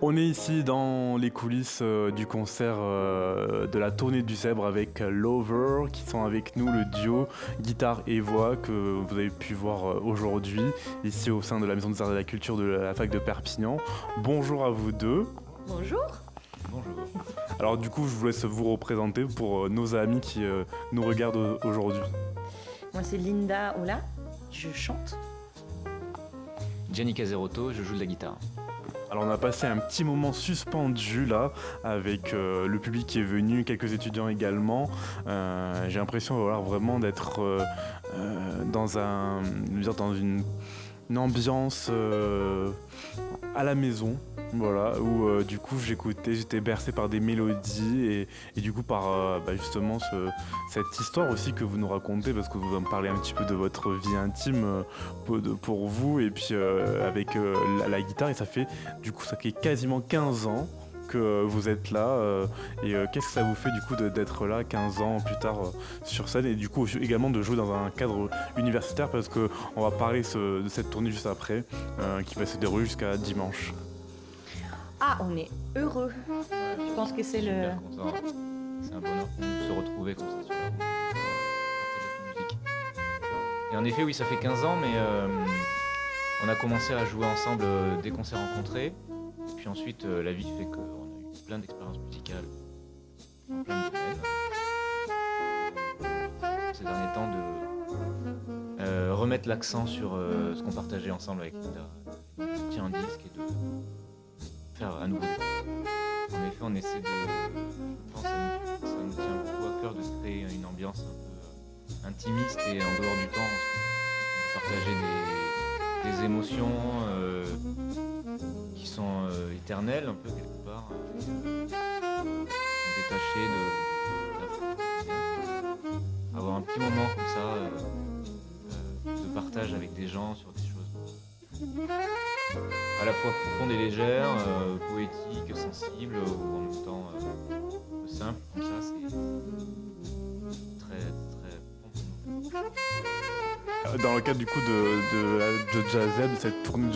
On est ici dans les coulisses du concert de la tournée du Zèbre avec Lover qui sont avec nous, le duo guitare et voix que vous avez pu voir aujourd'hui ici au sein de la Maison des Arts et de la Culture de la fac de Perpignan. Bonjour à vous deux. Bonjour. Bonjour. Alors du coup je vous laisse vous représenter pour nos amis qui nous regardent aujourd'hui. Moi c'est Linda Ola, je chante. Gianni Caserotto, je joue de la guitare. Alors on a passé un petit moment suspendu là avec le public qui est venu, quelques étudiants également. J'ai l'impression vraiment d'être dans une ambiance à la maison. Voilà, où du coup j'étais bercé par des mélodies et du coup par justement cette histoire aussi que vous nous racontez, parce que vous en parlez un petit peu de votre vie intime pour vous, et puis avec la guitare, et ça fait quasiment 15 ans que vous êtes là, et qu'est-ce que ça vous fait du coup d'être là 15 ans plus tard sur scène, et du coup également de jouer dans un cadre universitaire, parce qu'on va parler de cette tournée juste après, qui va se dérouler jusqu'à dimanche. Ah, on est heureux. Je pense que c'est le... Content. C'est un bonheur pour nous de se retrouver comme ça sur la route, partager notre musique. Et en effet, oui, ça fait 15 ans, mais on a commencé à jouer ensemble dès qu'on s'est rencontrés. Et puis ensuite, la vie fait qu'on a eu plein d'expériences musicales dans plein de domaines. Ces derniers temps, de remettre l'accent sur ce qu'on partageait ensemble avec Linda, de sortir un disque et de faire à nouveau. En effet, on essaie je pense que ça nous tient beaucoup à cœur de créer une ambiance un peu intimiste et en dehors du temps, on partager des émotions qui sont éternelles, un peu quelque part, détachées de la quotidien. Avoir un petit moment comme ça de partage avec des gens sur des choses à la fois profonde et légère, poétique, sensible, ou en même temps simple, comme ça, c'est très bon pour nous. Dans le cadre du coup de Jazz Zèbre, cette tournée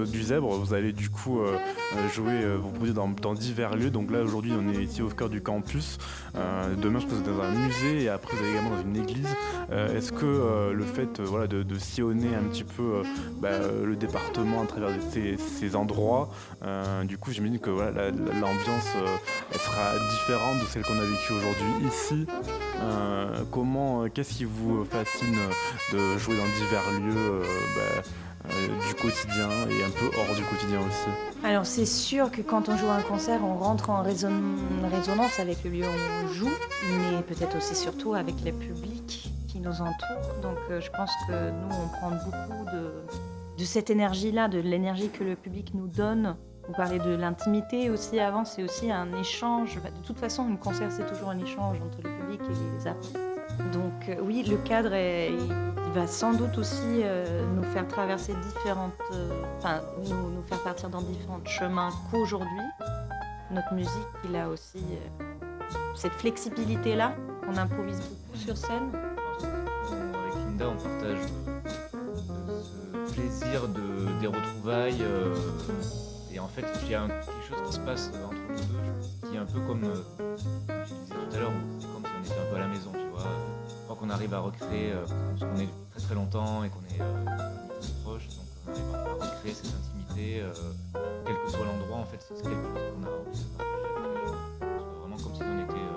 du Zèbre, vous allez du coup jouer, vous produire dans divers lieux. Donc là aujourd'hui on est ici au cœur du campus. Demain je pense dans un musée, et après vous allez également dans une église. Est-ce que le fait de sillonner un petit peu le département à travers ces endroits, du coup j'imagine que l'ambiance elle sera différente de celle qu'on a vécue aujourd'hui ici. Qu'est-ce qui vous fascine de jouer dans divers lieux du quotidien et un peu hors du quotidien aussi? Alors c'est sûr que quand on joue un concert, on rentre en résonance avec le lieu où on joue, mais peut-être aussi surtout avec le public qui nous entoure. Donc je pense que nous, on prend beaucoup de cette énergie-là, de l'énergie que le public nous donne. On parlait de l'intimité aussi avant, c'est aussi un échange. De toute façon, un concert, c'est toujours un échange entre le public et les artistes. Donc oui, le cadre, il va sans doute aussi nous faire traverser nous faire partir dans différents chemins qu'aujourd'hui. Notre musique, il a aussi cette flexibilité-là, qu'on improvise beaucoup sur scène. Avec Linda, on partage ce plaisir des retrouvailles. Et en fait, il y a quelque chose qui se passe entre nous deux, qui est un peu comme je disais tout à l'heure, c'est comme si on était un peu à la maison, tu vois. Je crois qu'on arrive à recréer, parce qu'on est très très longtemps et qu'on est très proches, donc on arrive à recréer cette intimité, quel que soit l'endroit. En fait, c'est quelque chose qu'on a envie de partager avec les gens. C'est vraiment comme si on était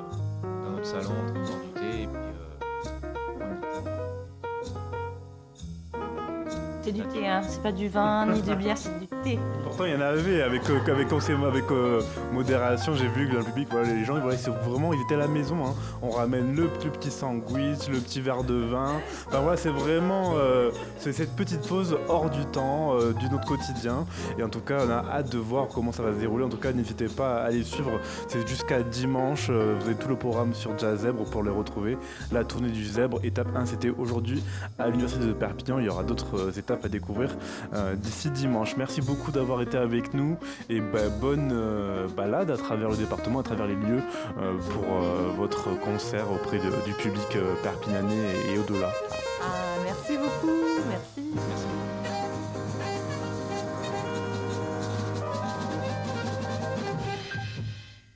dans notre salon, en train de boire du thé, et puis C'est du thé, hein. C'est pas du vin ni de bière, c'est du thé. Pourtant il y en avait avec modération. J'ai vu que dans le public, les gens ils étaient à la maison, hein. On ramène le petit sandwich, le petit verre de vin. Enfin c'est vraiment c'est cette petite pause hors du temps, du notre quotidien. Et en tout cas on a hâte de voir comment ça va se dérouler. En tout cas n'hésitez pas à aller suivre, c'est jusqu'à dimanche. Vous avez tout le programme sur Jazz Zèbre pour les retrouver. La tournée du Zèbre, étape 1 c'était aujourd'hui à l'université de Perpignan. Il y aura d'autres étapes à découvrir d'ici dimanche. Merci beaucoup d'avoir été avec nous, et bonne balade à travers le département, à travers les lieux pour votre concert auprès du public perpignanais et au-delà. Merci beaucoup.